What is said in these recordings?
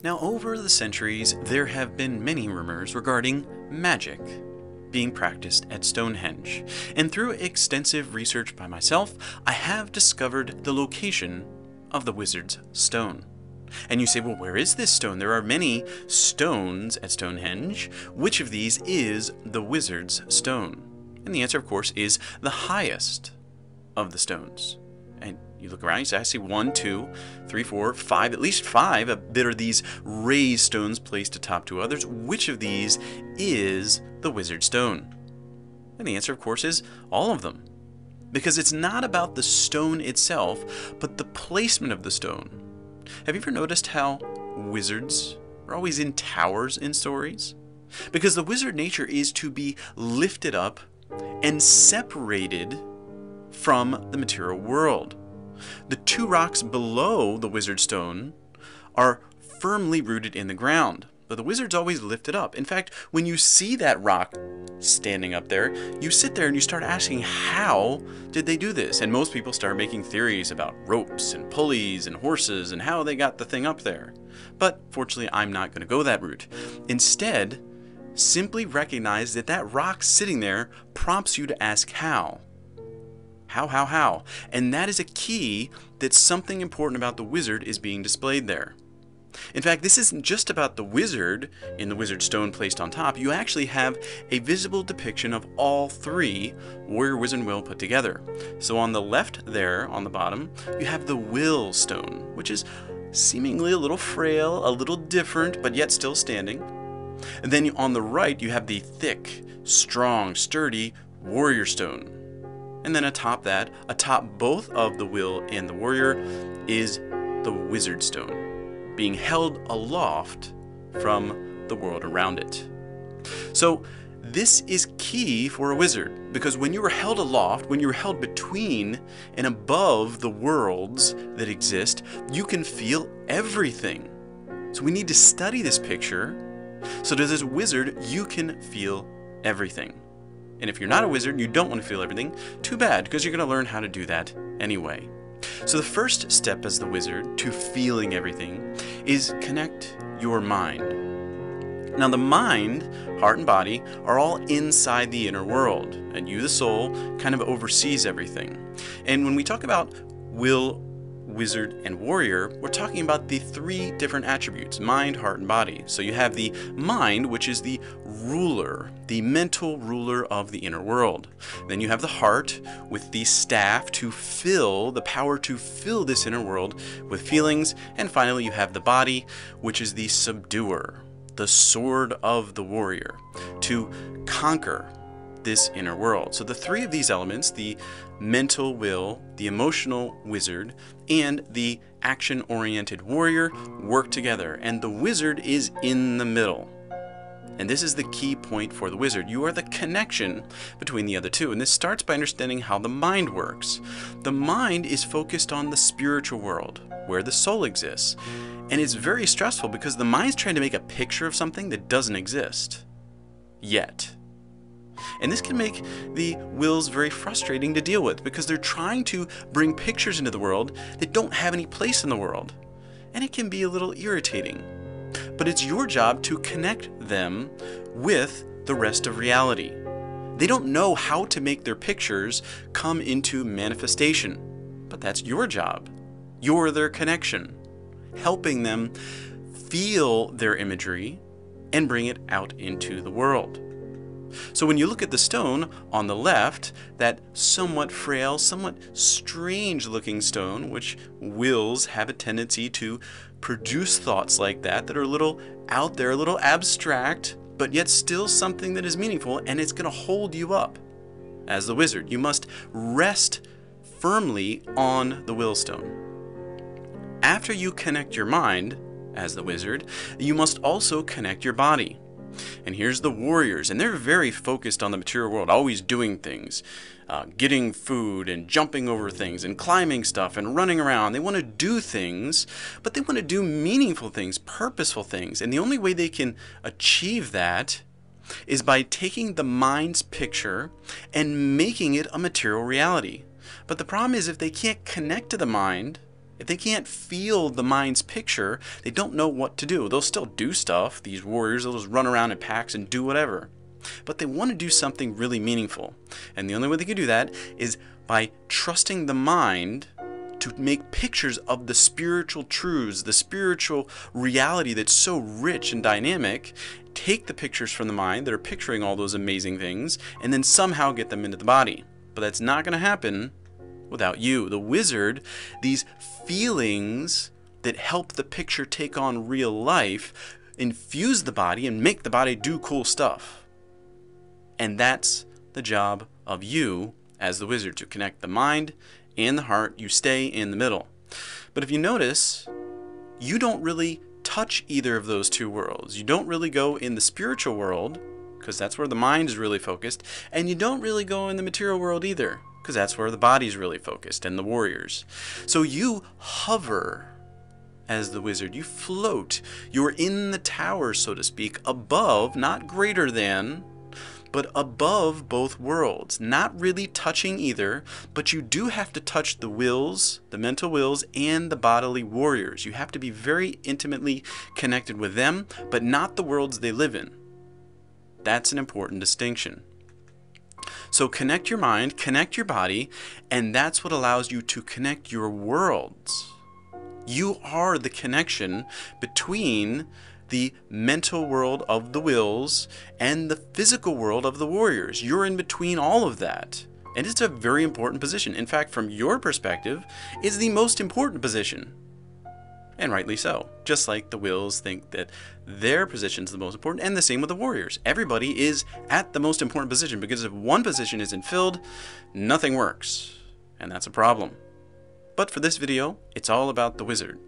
Now, over the centuries, there have been many rumors regarding magic being practiced at Stonehenge, and through extensive research by myself, I have discovered the location of the Wizard's Stone. And you say, well, where is this stone? There are many stones at Stonehenge. Which of these is the Wizard's Stone? And the answer, of course, is the highest of the stones. And you look around, you say, I see 1, 2, 3, 4, 5, at least 5 that are these raised stones placed atop two others. Which of these is the Wizard's Stone? And the answer, of course, is all of them. Because it's not about the stone itself, but the placement of the stone. Have you ever noticed how wizards are always in towers in stories? Because the wizard nature is to be lifted up and separated from the material world. The two rocks below the Wizard's Stone are firmly rooted in the ground, but the wizard's always lifted up. In fact, when you see that rock standing up there, you sit there and you start asking, how did they do this? And most people start making theories about ropes and pulleys and horses and how they got the thing up there. But fortunately, I'm not going to go that route. Instead, simply recognize that that rock sitting there prompts you to ask how. How? And that is a key that something important about the wizard is being displayed there. In fact, this isn't just about the wizard in the Wizard's Stone placed on top. You actually have a visible depiction of all three, warrior, wizard, and will put together. So on the left there, on the bottom, you have the Will Stone, which is seemingly a little frail, a little different, but yet still standing. And then on the right, you have the thick, strong, sturdy Warrior Stone. And then atop that, atop both of the Will and the Warrior, is the Wizard Stone, being held aloft from the world around it. So this is key for a wizard, because when you are held aloft, when you're held between and above the worlds that exist, you can feel everything. So we need to study this picture so that as a wizard, you can feel everything. And if you're not a wizard and you don't want to feel everything, too bad, because you're going to learn how to do that anyway. So the first step as the wizard to feeling everything is connect your mind. Now the mind, heart, and body are all inside the inner world, and you, the soul, kind of oversees everything. And when we talk about will, wizard, and warrior, we're talking about the three different attributes: mind, heart, and body. So you have the mind, which is the ruler, the mental ruler of the inner world. Then you have the heart with the staff to fill, the power to fill this inner world with feelings. And finally, you have the body, which is the subduer, the sword of the warrior, to conquer this inner world. So the three of these elements, the mental will, the emotional wizard, and the action-oriented warrior, work together, and the wizard is in the middle. And this is the key point for the wizard. You are the connection between the other two, and this starts by understanding how the mind works. The mind is focused on the spiritual world, where the soul exists, and it's very stressful because the mind's trying to make a picture of something that doesn't exist yet. And this can make the wills very frustrating to deal with, because they're trying to bring pictures into the world that don't have any place in the world. And it can be a little irritating. But it's your job to connect them with the rest of reality. They don't know how to make their pictures come into manifestation, but that's your job. You're their connection, helping them feel their imagery and bring it out into the world. So when you look at the stone on the left, that somewhat frail, somewhat strange looking stone, which wills have a tendency to produce thoughts like that are a little out there, a little abstract, but yet still something that is meaningful, and it's going to hold you up. As the wizard, you must rest firmly on the will stone. After you connect your mind, as the wizard, you must also connect your body. And here's the warriors, and they're very focused on the material world, always doing things, getting food and jumping over things and climbing stuff and running around. They want to do things, but they want to do meaningful things, purposeful things. And the only way they can achieve that is by taking the mind's picture and making it a material reality. But the problem is, if they can't connect to the mind, If they can't feel the mind's picture, they don't know what to do. They'll still do stuff. These warriors, they'll just run around in packs and do whatever. But they want to do something really meaningful. And the only way they can do that is by trusting the mind to make pictures of the spiritual truths, the spiritual reality that's so rich and dynamic. Take the pictures from the mind that are picturing all those amazing things, and then somehow get them into the body. But that's not going to happen without you, the wizard. These feelings that help the picture take on real life infuse the body and make the body do cool stuff. And that's the job of you as the wizard, to connect the mind and the heart. You stay in the middle. But if you notice, you don't really touch either of those two worlds. You don't really go in the spiritual world, because that's where the mind is really focused, and you don't really go in the material world either, because that's where the body's really focused and the warriors. So you hover as the wizard. You float. You're in the tower, so to speak, above, not greater than, but above both worlds, not really touching either, but you do have to touch the wills, the mental wills, and the bodily warriors. You have to be very intimately connected with them, but not the worlds they live in. That's an important distinction. So connect your mind, connect your body, and that's what allows you to connect your worlds. You are the connection between the mental world of the wills and the physical world of the warriors. You're in between all of that. And it's a very important position. In fact, from your perspective, it's the most important position. And rightly so. Just like the wills think that their position is the most important, and the same with the warriors. Everybody is at the most important position, because if one position isn't filled, nothing works. And that's a problem. But for this video, it's all about the wizard.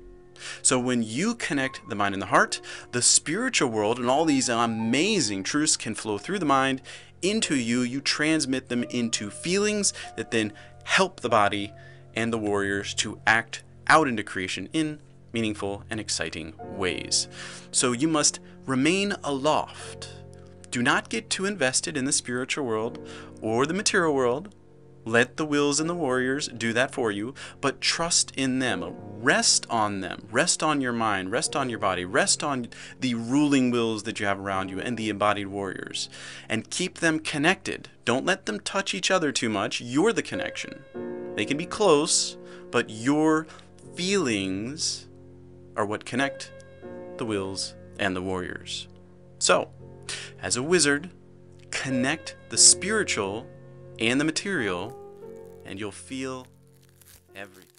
So when you connect the mind and the heart, the spiritual world and all these amazing truths can flow through the mind into you. You transmit them into feelings that then help the body and the warriors to act out into creation in meaningful and exciting ways. So you must remain aloft. Do not get too invested in the spiritual world or the material world. Let the wills and the warriors do that for you, but trust in them. Rest on them. Rest on your mind. Rest on your body. Rest on the ruling wills that you have around you and the embodied warriors. And keep them connected. Don't let them touch each other too much. You're the connection. They can be close, but your feelings are what connect the wills and the warriors. So, as a wizard, connect the spiritual and the material, and you'll feel everything.